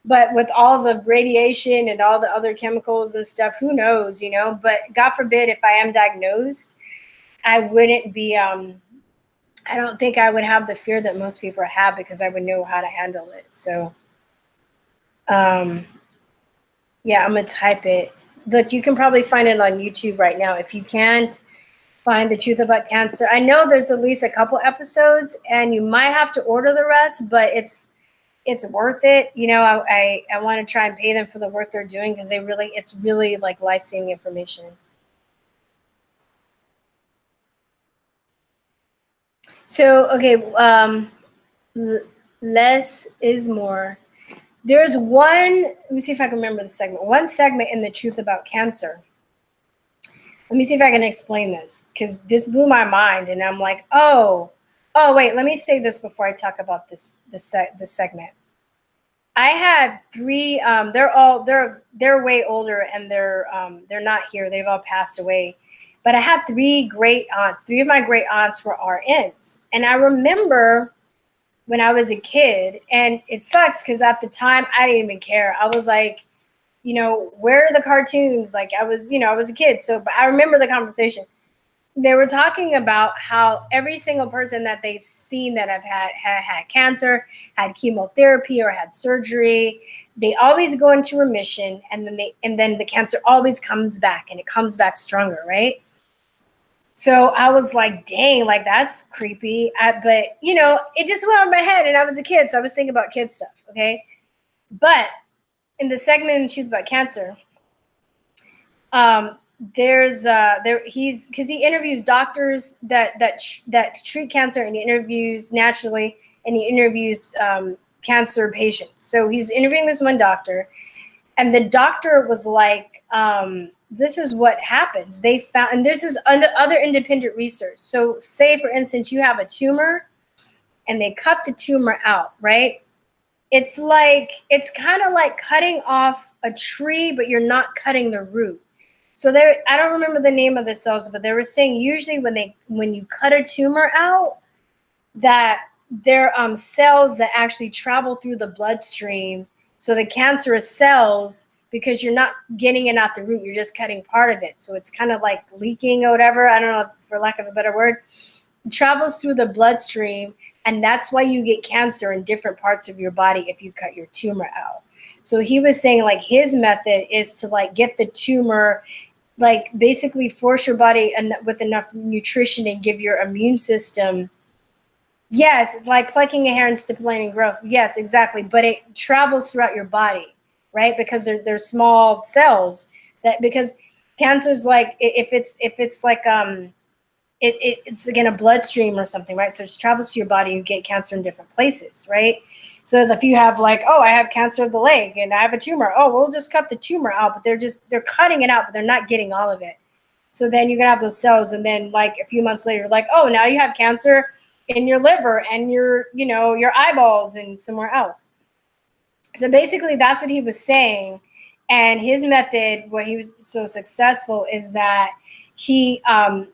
But with all the radiation and all the other chemicals and stuff, who knows, But God forbid, if I am diagnosed, I wouldn't be, I don't think I would have the fear that most people have, because I would know how to handle it. So, yeah, I'm going to type it. Look, you can probably find it on YouTube right now. If you can't find The Truth About Cancer, I know there's at least a couple episodes, and you might have to order the rest, but it's worth it. I want to try and pay them for the work they're doing, because it's really like life-saving information. So, okay, less is more. There's one, let me see if I can remember the segment. One segment in The Truth About Cancer. Let me see if I can explain this, because this blew my mind, and I'm like, oh, wait, let me say this before I talk about this segment. I have 3. They're way older, and they're not here. They've all passed away. But I had three great aunts. Three of my great aunts were RNs. And I remember when I was a kid, and it sucks because at the time I didn't even care. I was like, where are the cartoons? Like I was a kid. So, but I remember the conversation. They were talking about how every single person that they've seen that have had cancer, had chemotherapy or had surgery, they always go into remission, and then the cancer always comes back, and it comes back stronger, right? So I was like, dang, like that's creepy. But it just went over my head, and I was a kid, so I was thinking about kid stuff, okay? But in the segment in Truth About Cancer, because he interviews doctors that treat cancer, and he interviews naturally, and he interviews cancer patients. So he's interviewing this one doctor, and the doctor was like, this is what happens. They found, and this is other independent research. So say, for instance, you have a tumor and they cut the tumor out, right? It's kind of like cutting off a tree, but you're not cutting the root. So I don't remember the name of the cells, but they were saying usually when you cut a tumor out, that there are cells that actually travel through the bloodstream. So the cancerous cells, because you're not getting it out the root, you're just cutting part of it. So it's kind of like leaking or whatever. I don't know, for lack of a better word. It travels through the bloodstream, and that's why you get cancer in different parts of your body if you cut your tumor out. So he was saying like his method is to like get the tumor, like basically force your body with enough nutrition and give your immune system. Yes, like plucking a hair and stimulating growth. Yes, exactly. But it travels throughout your body, right? Because they're small cells because cancer is like, if it's like it's again a bloodstream or something, right? So it travels to your body, you get cancer in different places, right? So if you have like, oh, I have cancer of the leg and I have a tumor, oh, we'll just cut the tumor out, but they're cutting it out, but they're not getting all of it. So then you're gonna have those cells, and then like a few months later, like, oh, now you have cancer in your liver and your eyeballs and somewhere else. So basically that's what he was saying. And his method, what he was so successful, is that he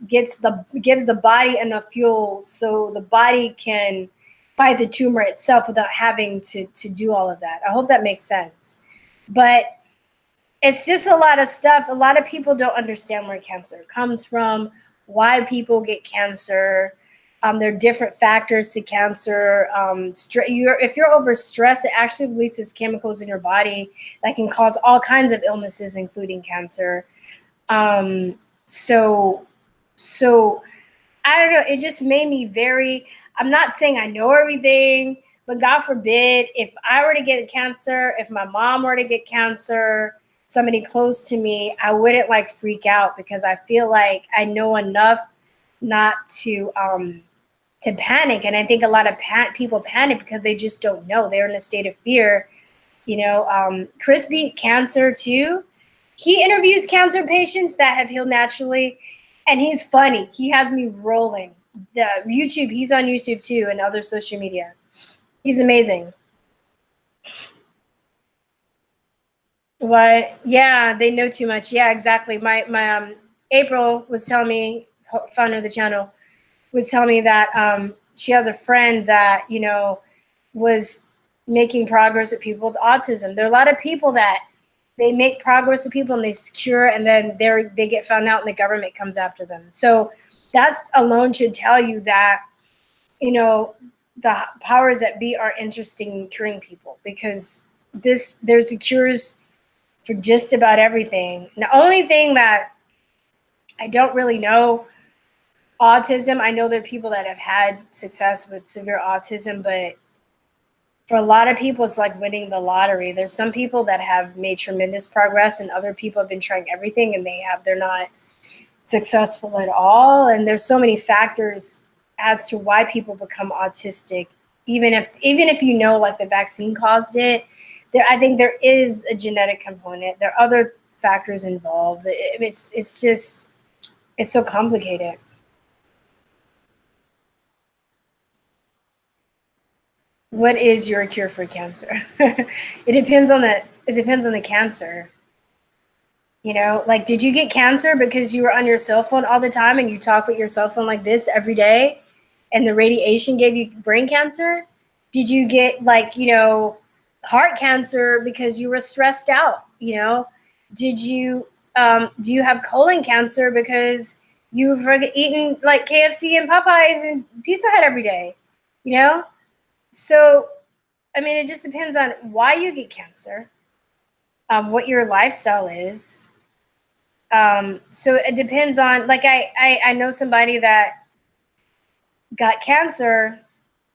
gives the body enough fuel so the body can fight the tumor itself without having to do all of that. I hope that makes sense. But it's just a lot of stuff. A lot of people don't understand where cancer comes from, why people get cancer. There are different factors to cancer. If you're over stress, it actually releases chemicals in your body that can cause all kinds of illnesses, including cancer. So I don't know. It just made me I'm not saying I know everything, but God forbid, if I were to get cancer, if my mom were to get cancer, somebody close to me, I wouldn't like freak out, because I feel like I know enough not to panic. And I think a lot of people panic because they just don't know. They're in a state of fear. Chris beat cancer too. He interviews cancer patients that have healed naturally, and he's funny. He has me rolling. He's on YouTube too, and other social media. He's amazing. What? Yeah, they know too much. Yeah, exactly. My April was telling me, founder of the channel, was telling me that she has a friend that was making progress with people with autism. There are a lot of people that they make progress with people and they secure, and then they get found out and the government comes after them. So that alone should tell you that the powers that be are interested in curing people, because there's cures for just about everything. The only thing that I don't really know, autism. I know there are people that have had success with severe autism, but for a lot of people, it's like winning the lottery. There's some people that have made tremendous progress, and other people have been trying everything and they're not successful at all. And there's so many factors as to why people become autistic. Even if like the vaccine caused it, I think there is a genetic component. There are other factors involved. It's so complicated. What is your cure for cancer? It depends on the cancer. You know, like, did you get cancer because you were on your cell phone all the time and you talk with your cell phone like this every day and the radiation gave you brain cancer? Did you get, like, you know, heart cancer because you were stressed out? You know, did you do you have colon cancer because you've eaten like KFC and Popeyes and Pizza Hut every day? You know, so I mean, it just depends on why you get cancer, what your lifestyle is. So it depends on, like, I know somebody that got cancer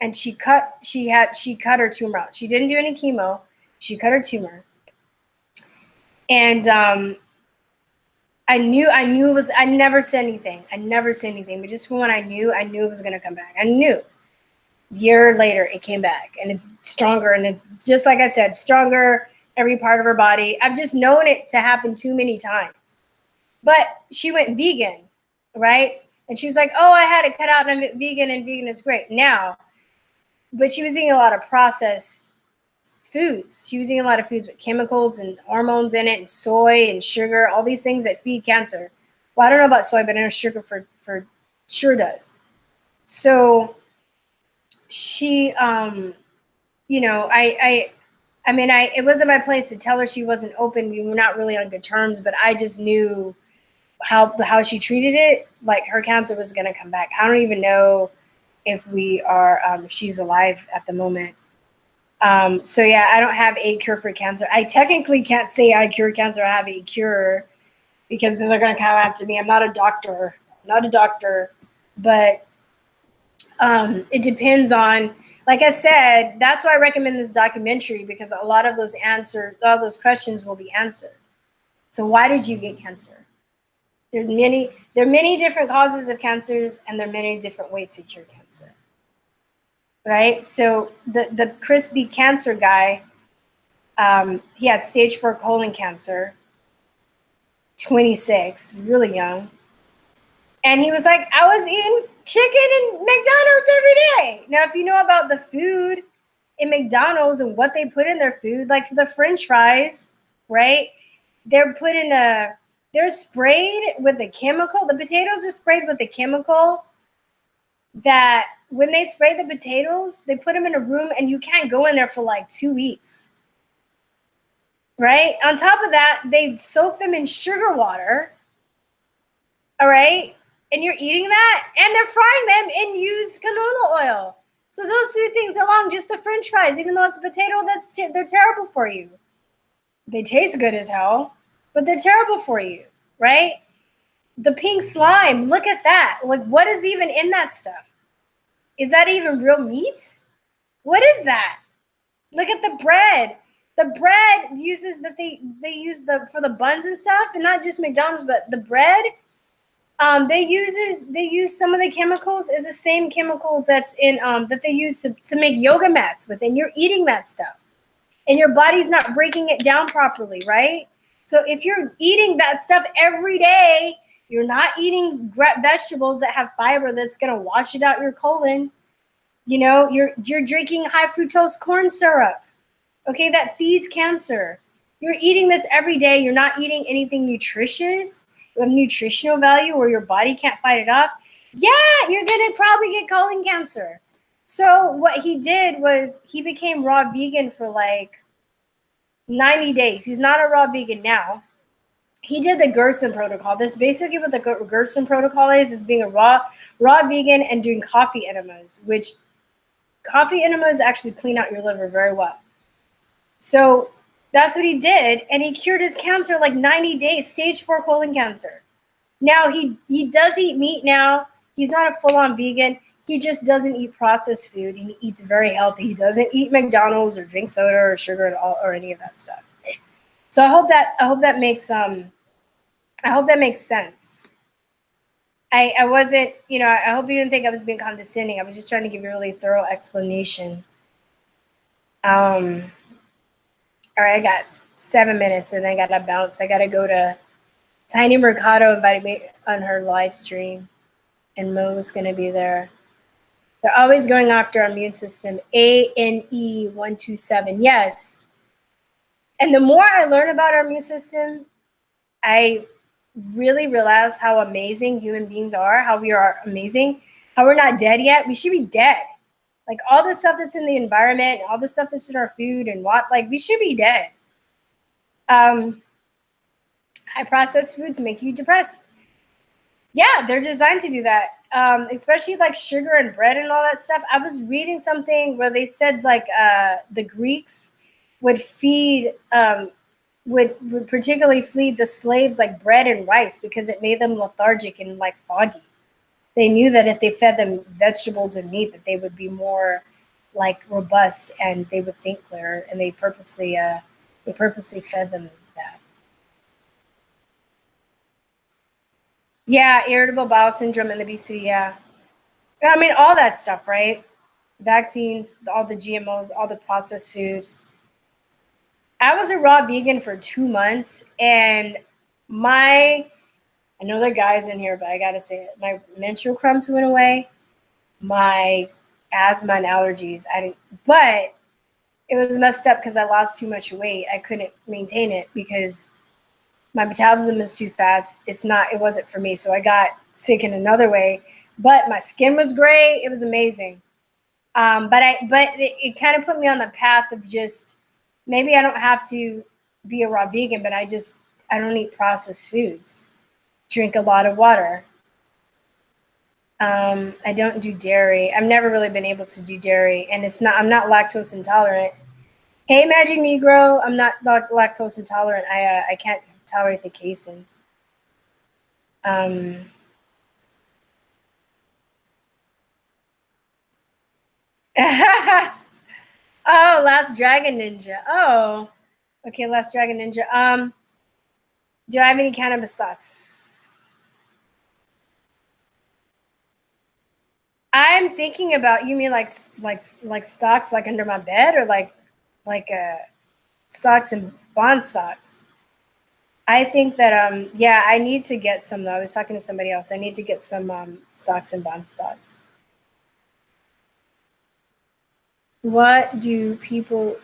and she cut her tumor out. She didn't do any chemo. She cut her tumor. And I knew it was, I never said anything. But just from when I knew it was gonna come back. I knew. Year later it came back and it's stronger, and it's just like I said, stronger every part of her body. I've just known it to happen too many times. But she went vegan, right? And she was like, oh, I had it cut out and I'm vegan and vegan is great now. But she was eating a lot of processed foods. She was eating a lot of foods with chemicals and hormones in it and soy and sugar, all these things that feed cancer. Well, I don't know about soy, but I know sugar for sure does. So she, you know, I mean, it wasn't my place to tell her she wasn't open. We were not really on good terms, but I just knew how she treated it, like her cancer was going to come back. I don't even know if we are, she's alive at the moment. So yeah, I don't have a cure for cancer. I technically can't say I cure cancer. I have a cure because then they're going to come after me. I'm not a doctor, but it depends on, like I said, that's why I recommend this documentary, because a lot of those questions will be answered. So why did you get cancer? There are many different causes of cancers, and there are many different ways to cure cancer. Right? So the Chris B. Cancer guy, he had stage 4 colon cancer, 26, really young. And he was like, I was eating chicken and McDonald's every day. Now, if you know about the food in McDonald's and what they put in their food, like the French fries, right? They're sprayed with a chemical. The potatoes are sprayed with a chemical that when they spray the potatoes, they put them in a room and you can't go in there for like 2 weeks. Right? On top of that, they soak them in sugar water. All right? And you're eating that, and they're frying them in used canola oil. So those 2 things along, just the French fries, even though it's a potato, they're terrible for you. They taste good as hell, but they're terrible for you, right? The pink slime, look at that. Like, what is even in that stuff? Is that even real meat? What is that? Look at the bread. The bread uses that they use for the buns and stuff, and not just McDonald's, but the bread. They use some of the chemicals is the same chemical that's in that they use to make yoga mats with, and you're eating that stuff, and your body's not breaking it down properly, right? So if you're eating that stuff every day, you're not eating vegetables that have fiber that's gonna wash it out your colon. You know, you're drinking high fructose corn syrup. Okay, that feeds cancer. You're eating this every day. You're not eating anything nutritious, of nutritional value, where your body can't fight it off. Yeah, you're gonna probably get colon cancer. So what he did was he became raw vegan for like 90 days. He's not a raw vegan now. He did the Gerson protocol. This basically what the Gerson protocol is being a raw vegan and doing coffee enemas, which coffee enemas actually clean out your liver very well. So that's what he did, and he cured his cancer like 90 days, stage 4 colon cancer. Now he does eat meat now. He's not a full-on vegan. He just doesn't eat processed food. He eats very healthy. He doesn't eat McDonald's or drink soda or sugar at all or any of that stuff. So I hope that makes sense. I wasn't, you know, I hope you didn't think I was being condescending. I was just trying to give you a really thorough explanation. All right, I got 7 minutes and I gotta bounce. I gotta go to Tiny Mercado, invited me on her live stream, and Mo's gonna be there. They're always going after our immune system. ANE127, yes. And the more I learn about our immune system, I really realized how amazing human beings are, how we are amazing, how we're not dead yet. We should be dead. Like all the stuff that's in the environment, all the stuff that's in our food and what, like we should be dead. High processed foods make you depressed. Yeah, they're designed to do that. Especially like sugar and bread and all that stuff. I was reading something where they said like the Greeks would feed would particularly feed the slaves like bread and rice because it made them lethargic and like foggy. They knew that if they fed them vegetables and meat, that they would be more like robust and they would think clearer. And they purposely fed them that. Yeah, irritable bowel syndrome and the obesity. Yeah, I mean all that stuff, right? Vaccines, all the GMOs, all the processed foods. I was a raw vegan for 2 months, and my I know there are guys in here, but I gotta say it. My menstrual cramps went away. My asthma and allergies. I didn't, but it was messed up because I lost too much weight. I couldn't maintain it because my metabolism is too fast. It wasn't for me. So I got sick in another way. But my skin was great. It was amazing. But it kind of put me on the path of just maybe I don't have to be a raw vegan, but I don't eat processed foods. Drink a lot of water. I don't do dairy. I've never really been able to do dairy, and I'm not lactose intolerant. Hey, Magic Negro, I'm not lactose intolerant. I can't tolerate the casein. Oh, Last Dragon Ninja. Oh, okay, Last Dragon Ninja. Do I have any cannabis stocks? I'm thinking about, you mean like stocks like under my bed or like stocks and bond stocks? I think that yeah, I need to get some though. I was talking to somebody else. I need to get some stocks and bond stocks. What do people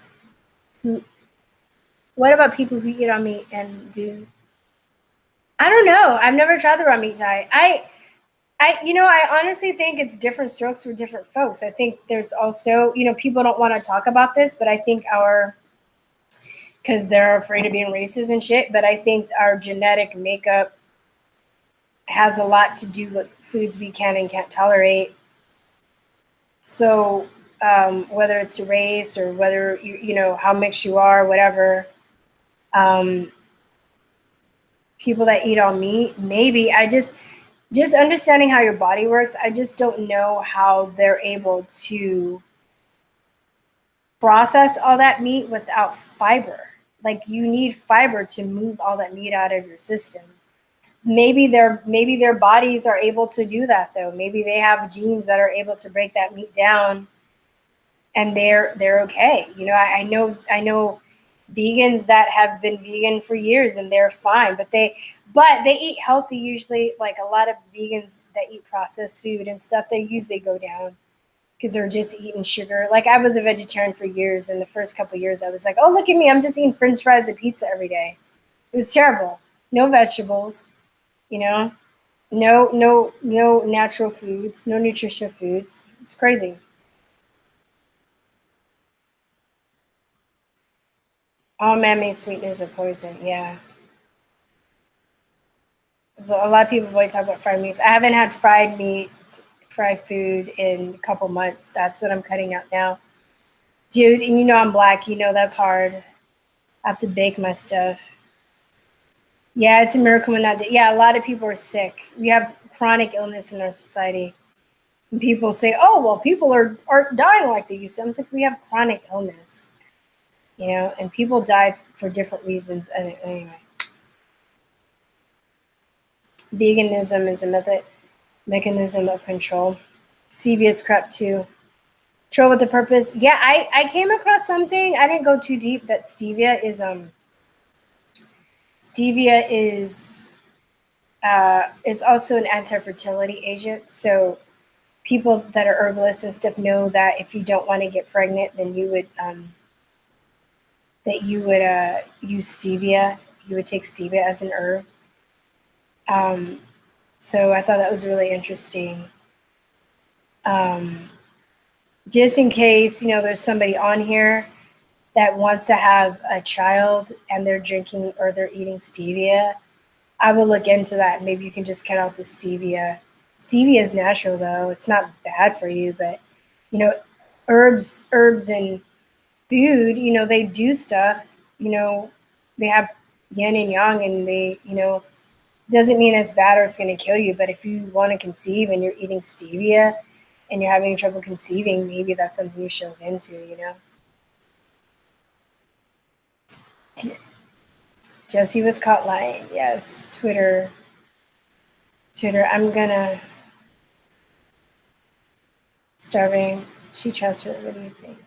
who what about people who eat on meat and do I don't know. I've never tried the raw meat diet. I honestly think it's different strokes for different folks. I think there's also, people don't want to talk about this, but I think because they're afraid of being racist and shit, but I think our genetic makeup has a lot to do with foods we can and can't tolerate. So whether it's race or whether, how mixed you are, whatever, people that eat all meat, maybe just understanding how your body works, I just don't know how they're able to process all that meat without fiber. Like you need fiber to move all that meat out of your system. Maybe their bodies are able to do that though. Maybe they have genes that are able to break that meat down and they're okay. I know vegans that have been vegan for years and they're fine, but they eat healthy usually. Like a lot of vegans that eat processed food and stuff, they usually go down because they're just eating sugar. Like I was a vegetarian for years, and the first couple of years I was like, oh, look at me, I'm just eating French fries and pizza every day. It was terrible. No vegetables, no natural foods, no nutritious foods. It's crazy. All man-made sweeteners are poison. Yeah. A lot of people avoid talking about fried meats. I haven't had fried food in a couple months. That's what I'm cutting out now. Dude, and I'm black. That's hard. I have to bake my stuff. Yeah, it's a miracle when not dead. Yeah, a lot of people are sick. We have chronic illness in our society. And people say, oh, well, people are dying like they used to. I'm like, we have chronic illness. And people died for different reasons. Anyway. Veganism is another mechanism of control. Stevia is crap too. Control with a purpose. Yeah, I came across something. I didn't go too deep, but stevia is also an anti-fertility agent. So people that are herbalists and stuff know that if you don't want to get pregnant, then you would use stevia. You would take stevia as an herb. So I thought that was really interesting. Just in case, you know, there's somebody on here that wants to have a child and they're drinking or they're eating stevia, I will look into that. Maybe you can just cut out the stevia. Stevia is natural though. It's not bad for you, but you know, herbs and food, you know, they do stuff, you know, they have yin and yang and they, you know, doesn't mean it's bad or it's going to kill you. But if you want to conceive and you're eating stevia and you're having trouble conceiving, maybe that's something you should look into, you know. Jesse was caught lying. Yes, Twitter. I'm gonna starving. She transferred. What do you think?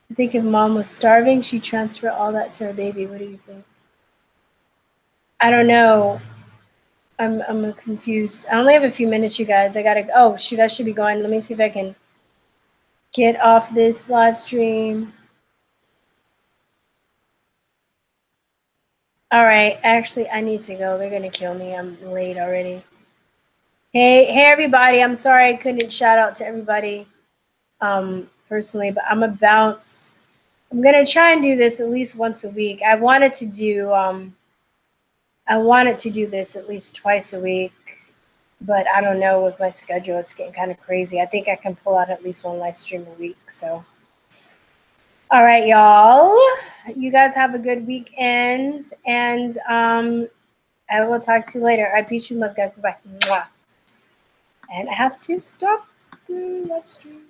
I think if mom was starving, she'd transfer all that to her baby. What do you think? I don't know. I'm confused. I only have a few minutes, you guys. I gotta. Oh shoot! I should be going. Let me see if I can get off this live stream. All right. Actually, I need to go. They're gonna kill me. I'm late already. Hey, everybody. I'm sorry I couldn't shout out to everybody personally, but I'm a bounce. I'm gonna try and do this at least once a week. I wanted to do this at least twice a week, but I don't know with my schedule. It's getting kind of crazy. I think I can pull out at least one live stream a week. So, all right, y'all. You guys have a good weekend, and I will talk to you later. I peace and love, guys. Bye bye. And I have to stop the live stream.